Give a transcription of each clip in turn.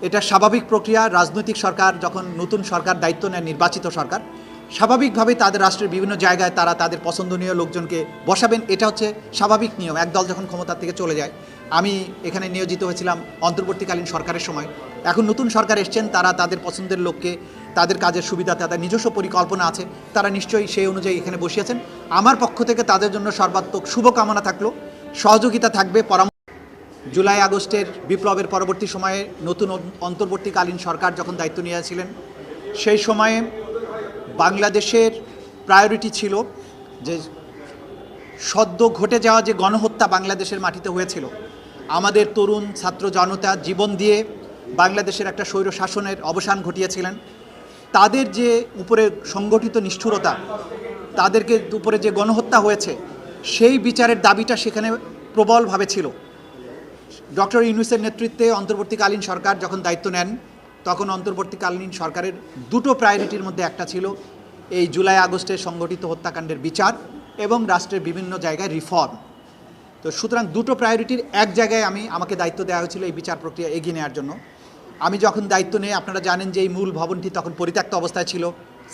এটা স্বাভাবিক প্রক্রিয়া। রাজনৈতিক সরকার যখন নতুন সরকার দায়িত্ব নেয়, নির্বাচিত সরকার স্বাভাবিকভাবেই তাদের রাষ্ট্রের বিভিন্ন জায়গায় তারা তাদের পছন্দনীয় লোকজনকে বসাবেন। এটা হচ্ছে স্বাভাবিক নিয়ম। একদল যখন ক্ষমতার থেকে চলে যায়, আমি এখানে নিয়োজিত হয়েছিলাম অন্তর্বর্তীকালীন সরকারের সময়। এখন নতুন সরকার এসছেন, তারা তাদের পছন্দের লোককে, তাদের কাজের সুবিধা, তাদের নিজস্ব পরিকল্পনা আছে, তারা নিশ্চয়ই সেই অনুযায়ী এখানে বসিয়েছেন। আমার পক্ষ থেকে তাদের জন্য সর্বাত্মক শুভকামনা থাকলো, সহযোগিতা থাকবে, পরামর্শ। জুলাই আগস্টের বিপ্লবের পরবর্তী সময়ে নতুন অন্তর্বর্তীকালীন সরকার যখন দায়িত্ব নিয়েছিলেন, সেই সময়ে বাংলাদেশের প্রায়োরিটি ছিল যে সদ্য ঘটে যাওয়া যে গণহত্যা বাংলাদেশের মাটিতে হয়েছিল, আমাদের তরুণ ছাত্র জনতা জীবন দিয়ে বাংলাদেশের একটা স্বৈর শাসনের অবসান ঘটিয়েছিলেন। তাদের যে উপরে সংগঠিত নিষ্ঠুরতা, তাদেরকে উপরে যে গণহত্যা হয়েছে, সেই বিচারের দাবিটা সেখানে প্রবলভাবে ছিল। ডক্টর ইউনূসের নেতৃত্বে অন্তর্বর্তীকালীন সরকার যখন দায়িত্ব নেন, তখন অন্তর্বর্তীকালীন সরকারের দুটো প্রায়োরিটির মধ্যে একটা ছিল এই জুলাই আগস্টে সংগঠিত হত্যাকাণ্ডের বিচার এবং রাষ্ট্রের বিভিন্ন জায়গায় রিফর্ম। তো সুতরাং দুটো প্রায়োরিটির এক জায়গায় আমাকে দায়িত্ব দেওয়া হয়েছিল এই বিচার প্রক্রিয়া এগিয়ে নেওয়ার জন্য। আমি যখন দায়িত্ব নিয়ে, আপনারা জানেন যে এই মূল ভবনটি তখন পরিত্যক্ত অবস্থায় ছিল,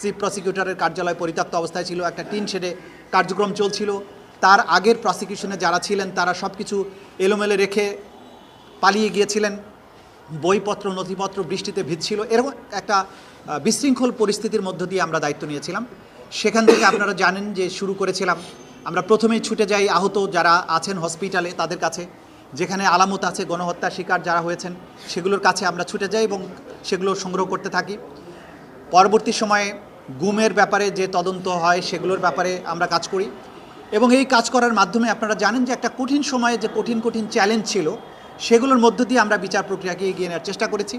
চিফ প্রসিকিউটরের কার্যালয় পরিত্যক্ত অবস্থায় ছিল, একটা টিন শেডে কার্যক্রম চলছিল। তার আগের প্রসিকিউশনে যারা ছিলেন তারা সব কিছু এলোমেলো রেখে পালিয়ে গিয়েছিলেন, বইপত্র নথিপত্র বৃষ্টিতে ভিজছিল। এরকম একটা বিশৃঙ্খল পরিস্থিতির মধ্য দিয়ে আমরা দায়িত্ব নিয়েছিলাম। সেখান থেকে আপনারা জানেন যে শুরু করেছিলাম, আমরা প্রথমেই ছুটে যাই আহত যারা আছেন হসপিটালে তাদের কাছে, যেখানে আলামত আছে গণহত্যার শিকার যারা হয়েছেন সেগুলোর কাছে আমরা ছুটে যাই এবং সেগুলো সংগ্রহ করতে থাকি। পরবর্তী সময়ে গুমের ব্যাপারে যে তদন্ত হয় সেগুলোর ব্যাপারে আমরা কাজ করি এবং এই কাজ করার মাধ্যমে আপনারা জানেন যে একটা কঠিন সময়ে যে কঠিন চ্যালেঞ্জ ছিল, সেগুলোর মধ্য দিয়ে আমরা বিচার প্রক্রিয়াকে এগিয়ে নেওয়ার চেষ্টা করেছি।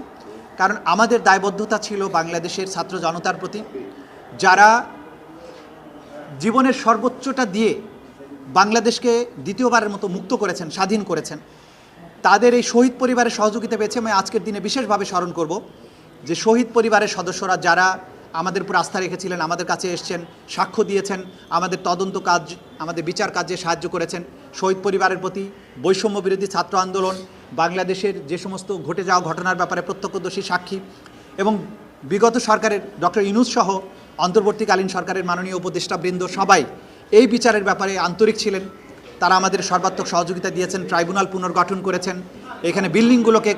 কারণ আমাদের দায়বদ্ধতা ছিল বাংলাদেশের ছাত্র জনতার প্রতি, যারা জীবনের সর্বোচ্চটা দিয়ে বাংলাদেশকে দ্বিতীয়বারের মতো মুক্ত করেছেন, স্বাধীন করেছেন। তাদের এই শহীদ পরিবারের সহযোগিতা পেয়েছে। আমি আজকের দিনে বিশেষভাবে স্মরণ করব যে শহীদ পরিবারের সদস্যরা যারা আমাদের উপর আস্থা রেখেছিলেন, আমাদের কাছে এসছেন, সাক্ষ্য দিয়েছেন, আমাদের তদন্ত কাজ, আমাদের বিচার কাজে সাহায্য করেছেন। শহীদ পরিবারের প্রতি বৈষম্য বিরোধী ছাত্র আন্দোলন, বাংলাদেশের যে সমস্ত ঘটে যাওয়া ঘটনার ব্যাপারে প্রত্যক্ষদর্শী সাক্ষী এবং বিগত সরকারের ডক্টর ইউনূস সহ অন্তর্বর্তীকালীন সরকারের মাননীয় উপদেষ্টাবৃন্দ সবাই এই বিচারের ব্যাপারে আন্তরিক ছিলেন। তারা আমাদের সর্বাত্মক সহযোগিতা দিয়েছেন, ট্রাইব্যুনাল পুনর্গঠন করেছেন, এখানে বিল্ডিংগুলোকে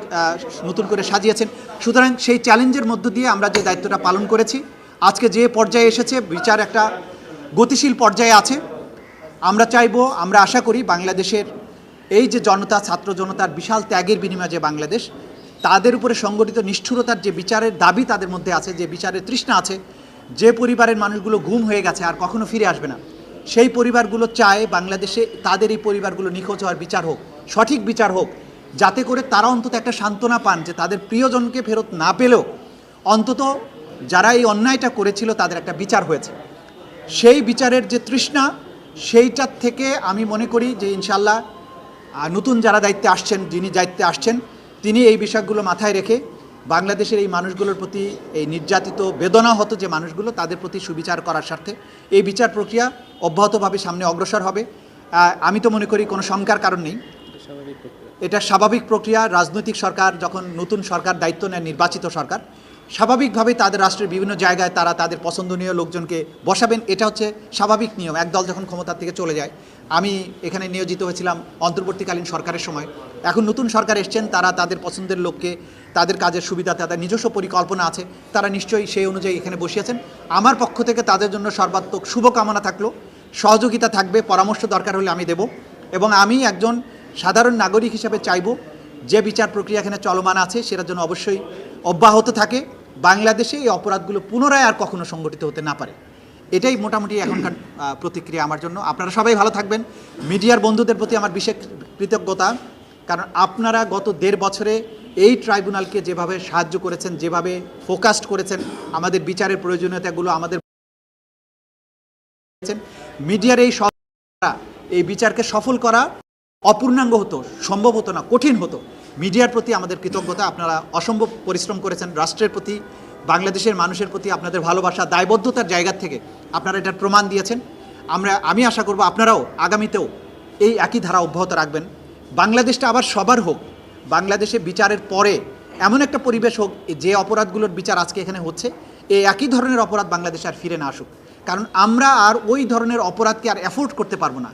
নতুন করে সাজিয়েছেন। সুতরাং সেই চ্যালেঞ্জের মধ্য দিয়ে আমরা যে দায়িত্বটা পালন করেছি, আজকে যে পর্যায়ে এসেছে, বিচার একটা গতিশীল পর্যায়ে আছে। আমরা চাইব, আমরা আশা করি বাংলাদেশের এই যে জনতা, ছাত্র জনতার বিশাল ত্যাগের বিনিময়ে যে বাংলাদেশ, তাদের উপরে সংগঠিত নিষ্ঠুরতার যে বিচারের দাবি তাদের মধ্যে আছে, যে বিচারের তৃষ্ণা আছে, যে পরিবারের মানুষগুলো গুম হয়ে গেছে আর কখনো ফিরে আসবে না, সেই পরিবারগুলো চায় বাংলাদেশে তাদের এই পরিবারগুলো নিখোঁজ হওয়ার বিচার হোক, সঠিক বিচার হোক, যাতে করে তারা অন্তত একটা সান্ত্বনা পান যে তাদের প্রিয়জনকে ফেরত না পেলেও অন্তত যারা এই অন্যায়টা করেছিল তাদের একটা বিচার হয়েছে। সেই বিচারের যে তৃষ্ণা, সেইটার থেকে আমি মনে করি যে ইনশাল্লাহ নতুন যারা দায়িত্বে আসছেন, যিনি দায়িত্বে আসছেন, তিনি এই বিষয়গুলো মাথায় রেখে বাংলাদেশের এই মানুষগুলোর প্রতি, এই নির্যাতিত বেদনাহত যে মানুষগুলো, তাদের প্রতি সুবিচার করার স্বার্থে এই বিচার প্রক্রিয়া অব্যাহতভাবে সামনে অগ্রসর হবে। আমি তো মনে করি কোনো শঙ্কার কারণ নেই, এটা স্বাভাবিক প্রক্রিয়া। রাজনৈতিক সরকার যখন নতুন সরকার দায়িত্ব নেয়, নির্বাচিত সরকার স্বাভাবিকভাবেই তাদের রাষ্ট্রের বিভিন্ন জায়গায় তারা তাদের পছন্দনীয় লোকজনকে বসাবেন। এটা হচ্ছে স্বাভাবিক নিয়ম। একদল যখন ক্ষমতার থেকে চলে যায়, আমি এখানে নিয়োজিত হয়েছিলাম অন্তর্বর্তীকালীন সরকারের সময়। এখন নতুন সরকার এসছেন, তারা তাদের পছন্দের লোককে, তাদের কাজের সুবিধা, তাদের নিজস্ব পরিকল্পনা আছে, তারা নিশ্চয়ই সেই অনুযায়ী এখানে বসিয়েছেন। আমার পক্ষ থেকে তাদের জন্য সর্বাত্মক শুভকামনা থাকলো, সহযোগিতা থাকবে, পরামর্শ দরকার হলে আমি দেব। এবং আমি একজন সাধারণ নাগরিক হিসেবে চাইব যে বিচার প্রক্রিয়া এখানে চলমান আছে সেটার জন্য অবশ্যই অব্যাহত থাকে, বাংলাদেশে এই অপরাধগুলো পুনরায় আর কখনো সংগঠিত হতে না পারে। এটাই মোটামুটি এখনকার প্রতিক্রিয়া আমার জন্য। আপনারা সবাই ভালো থাকবেন। মিডিয়ার বন্ধুদের প্রতি আমার বিশেষ কৃতজ্ঞতা, কারণ আপনারা গত 1.5 বছরে এই ট্রাইব্যুনালকে যেভাবে সাহায্য করেছেন, যেভাবে ফোকাসড করেছেন, আমাদের বিচারের প্রয়োজনীয়তাগুলো আমাদের মিডিয়ার এই বিচারকে সফল করা অপূর্ণাঙ্গ হতো, সম্ভব হতো না, কঠিন হতো। মিডিয়ার প্রতি আমাদের কৃতজ্ঞতা। আপনারা অসম্ভব পরিশ্রম করেছেন। রাষ্ট্রের প্রতি, বাংলাদেশের মানুষের প্রতি আপনাদের ভালোবাসা, দায়বদ্ধতার জায়গা থেকে আপনারা এটার প্রমাণ দিয়েছেন। আমি আশা করব আপনারাও আগামীতেও এই একই ধারা অব্যাহত রাখবেন। বাংলাদেশটা আবার সবার হোক। বাংলাদেশে বিচারের পরে এমন একটা পরিবেশ হোক যে অপরাধগুলোর বিচার আজকে এখানে হচ্ছে, এই একই ধরনের অপরাধ বাংলাদেশে আর ফিরে না আসুক, কারণ আমরা আর ওই ধরনের অপরাধকে আর অ্যাফোর্ড করতে পারবো না।